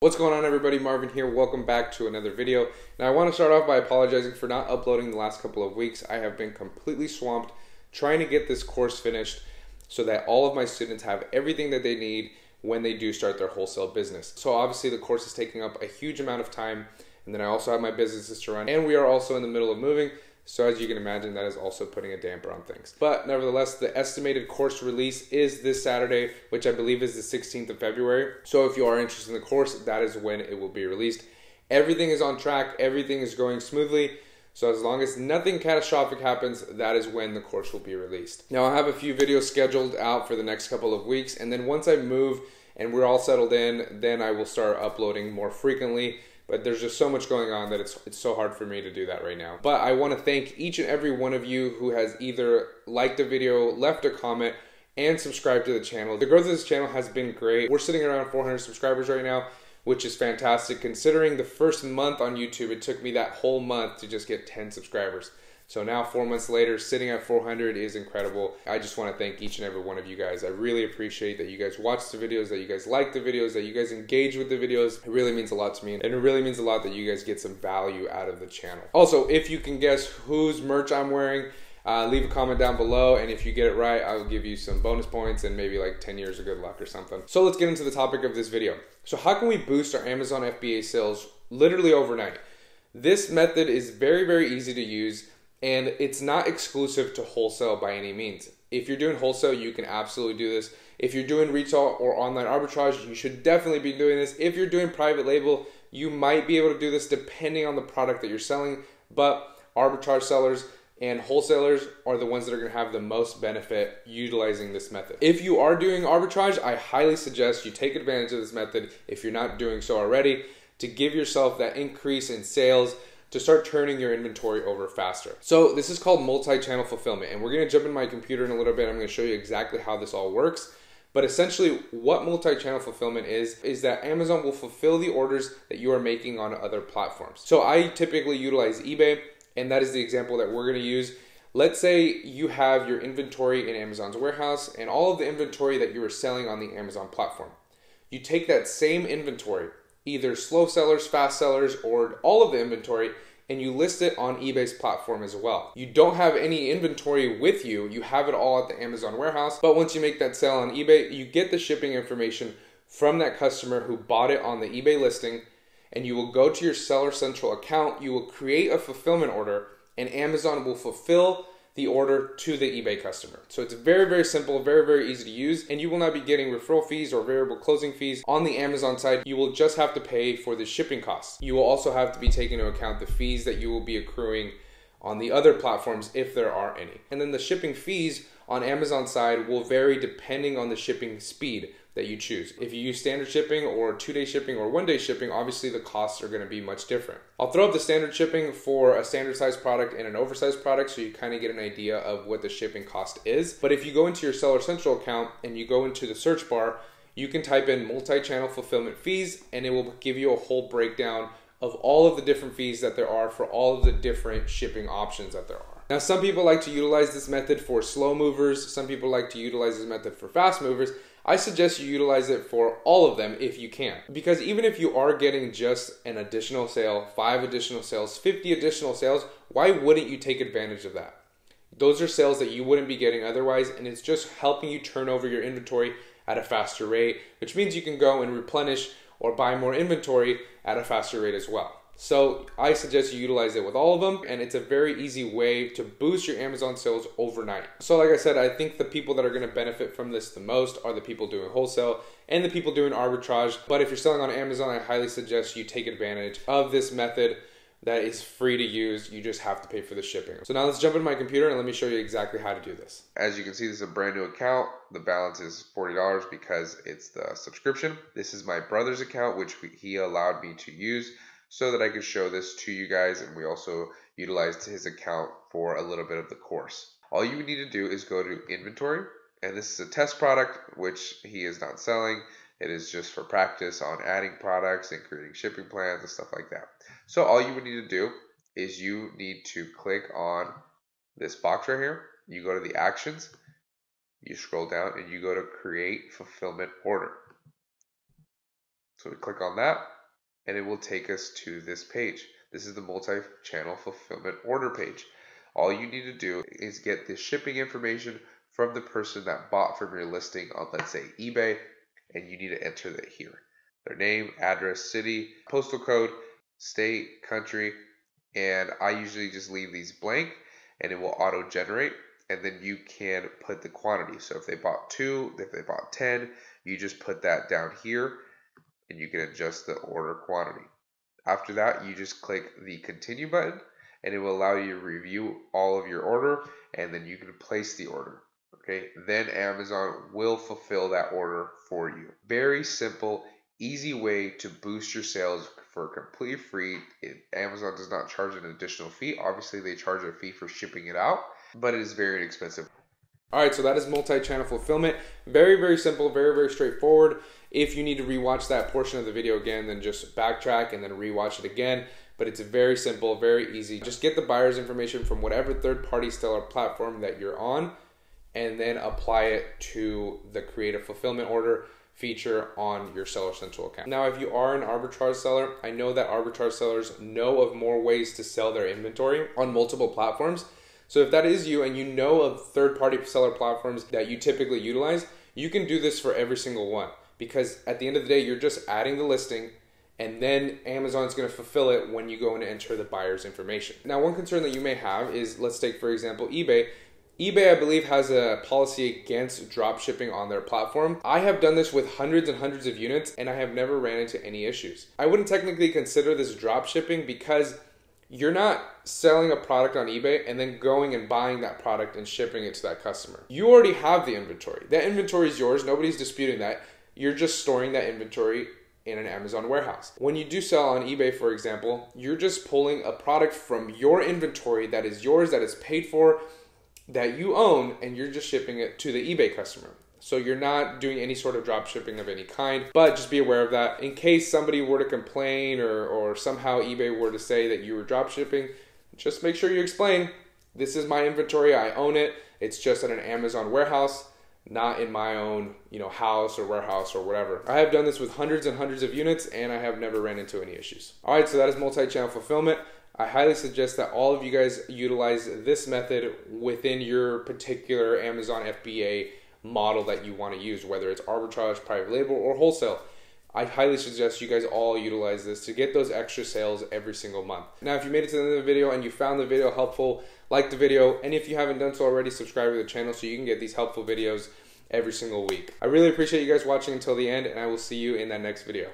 What's going on, everybody? Marvin here. Welcome back to another video. Now I want to start off by apologizing for not uploading the last couple of weeks. I have been completely swamped trying to get this course finished so that all of my students have everything that they need when they do start their wholesale business. So obviously the course is taking up a huge amount of time, and then I also have my businesses to run, and we are also in the middle of moving. So as you can imagine, that is also putting a damper on things. But nevertheless, the estimated course release is this Saturday, which I believe is the 16th of February. So if you are interested in the course, that is when it will be released. Everything is on track. Everything is going smoothly. So as long as nothing catastrophic happens, that is when the course will be released. Now I have a few videos scheduled out for the next couple of weeks. And then once I move and we're all settled in, then I will start uploading more frequently. But there's just so much going on that it's so hard for me to do that right now. But I want to thank each and every one of you who has either liked the video, left a comment, and subscribed to the channel. The growth of this channel has been great. We're sitting around 400 subscribers right now, which is fantastic. Considering the first month on YouTube, it took me that whole month to just get 10 subscribers. So now 4 months later, sitting at 400 is incredible. I just want to thank each and every one of you guys. I really appreciate that you guys watch the videos, that you guys like the videos, that you guys engage with the videos. It really means a lot to me, and it really means a lot that you guys get some value out of the channel. Also, if you can guess whose merch I'm wearing, leave a comment down below, and if you get it right, I will give you some bonus points and maybe like 10 years of good luck or something. So let's get into the topic of this video. So how can we boost our Amazon FBA sales literally overnight? This method is very, very easy to use, and it's not exclusive to wholesale by any means. If you're doing wholesale, you can absolutely do this. If you're doing retail or online arbitrage, you should definitely be doing this. If you're doing private label, you might be able to do this depending on the product that you're selling, but arbitrage sellers and wholesalers are the ones that are going to have the most benefit utilizing this method. If you are doing arbitrage, I highly suggest you take advantage of this method if you're not doing so already, to give yourself that increase in sales, to start turning your inventory over faster. So this is called multi-channel fulfillment, and we're going to jump in my computer in a little bit. I'm going to show you exactly how this all works. But essentially what multi-channel fulfillment is that Amazon will fulfill the orders that you are making on other platforms. So I typically utilize eBay, and that is the example that we're going to use. Let's say you have your inventory in Amazon's warehouse and all of the inventory that you are selling on the Amazon platform. You take that same inventory, either slow sellers, fast sellers, or all of the inventory, and you list it on eBay's platform as well. You don't have any inventory with you, you have it all at the Amazon warehouse, but once you make that sale on eBay, you get the shipping information from that customer who bought it on the eBay listing, and you will go to your Seller Central account, you will create a fulfillment order, and Amazon will fulfill the order to the eBay customer. So it's very, very simple, very, very easy to use, and you will not be getting referral fees or variable closing fees on the Amazon side. You will just have to pay for the shipping costs. You will also have to be taking into account the fees that you will be accruing on the other platforms if there are any. And then the shipping fees on Amazon side will vary depending on the shipping speed that you choose. If you use standard shipping or 2-day shipping or 1-day shipping, obviously the costs are going to be much different. I'll throw up the standard shipping for a standard size product and an oversized product so you kind of get an idea of what the shipping cost is. But if you go into your Seller Central account and you go into the search bar, you can type in multi-channel fulfillment fees, and it will give you a whole breakdown of all of the different fees that there are for all of the different shipping options that there are. Now, some people like to utilize this method for slow movers. Some people like to utilize this method for fast movers. I suggest you utilize it for all of them if you can. Because even if you are getting just an additional sale, 5 additional sales, 50 additional sales, why wouldn't you take advantage of that? Those are sales that you wouldn't be getting otherwise, and it's just helping you turn over your inventory at a faster rate, which means you can go and replenish or buy more inventory at a faster rate as well. So I suggest you utilize it with all of them, and it's a very easy way to boost your Amazon sales overnight. So like I said, I think the people that are going to benefit from this the most are the people doing wholesale and the people doing arbitrage. But if you're selling on Amazon, I highly suggest you take advantage of this method that is free to use. You just have to pay for the shipping. So now let's jump into my computer and let me show you exactly how to do this. As you can see, this is a brand new account. The balance is $40 because it's the subscription. This is my brother's account, which he allowed me to use so that I could show this to you guys, and we also utilized his account for a little bit of the course. All you need to do is go to inventory, and this is a test product which he is not selling. It is just for practice on adding products and creating shipping plans and stuff like that. So all you would need to do is you need to click on this box right here. You go to the actions, you scroll down, and you go to create fulfillment order. So we click on that, and it will take us to this page. This is the multi-channel fulfillment order page. All you need to do is get the shipping information from the person that bought from your listing on, let's say, eBay, and you need to enter that here. Their name, address, city, postal code, state, country, and I usually just leave these blank and it will auto-generate, and then you can put the quantity. So if they bought 2, if they bought 10, you just put that down here and you can adjust the order quantity. After that, you just click the continue button and it will allow you to review all of your order, and then you can place the order. Okay, then Amazon will fulfill that order for you. Very simple, easy way to boost your sales for completely free. Amazon does not charge an additional fee. Obviously, they charge a fee for shipping it out, but it is very inexpensive. All right, so that is multi-channel fulfillment. Very, very simple, very, very straightforward. If you need to rewatch that portion of the video again, then just backtrack and then rewatch it again. But it's very simple, very easy. Just get the buyer's information from whatever third-party seller platform that you're on, and then apply it to the create a fulfillment order feature on your Seller Central account. Now, if you are an arbitrage seller, I know that arbitrage sellers know of more ways to sell their inventory on multiple platforms. So if that is you and you know of third-party seller platforms that you typically utilize, you can do this for every single one, because at the end of the day, you're just adding the listing and then Amazon's going to fulfill it when you go and enter the buyer's information. Now, one concern that you may have is, let's take, for example, eBay. eBay, I believe, has a policy against drop shipping on their platform. I have done this with hundreds and hundreds of units, and I have never ran into any issues. I wouldn't technically consider this drop shipping because you're not selling a product on eBay and then going and buying that product and shipping it to that customer. You already have the inventory. That inventory is yours. Nobody's disputing that. You're just storing that inventory in an Amazon warehouse. When you do sell on eBay, for example, you're just pulling a product from your inventory that is yours, that is paid for, that you own, and you're just shipping it to the eBay customer. So you're not doing any sort of drop shipping of any kind, but just be aware of that. In case somebody were to complain or somehow eBay were to say that you were drop shipping, just make sure you explain, this is my inventory, I own it, it's just at an Amazon warehouse, not in my own, house or warehouse or whatever. I have done this with hundreds and hundreds of units, and I have never ran into any issues. All right, so that is multi-channel fulfillment. I highly suggest that all of you guys utilize this method within your particular Amazon FBA model that you want to use, whether it's arbitrage, private label, or wholesale. I highly suggest you guys all utilize this to get those extra sales every single month. Now, if you made it to the end of the video and you found the video helpful, like the video, and if you haven't done so already, subscribe to the channel so you can get these helpful videos every single week. I really appreciate you guys watching until the end, and I will see you in that next video.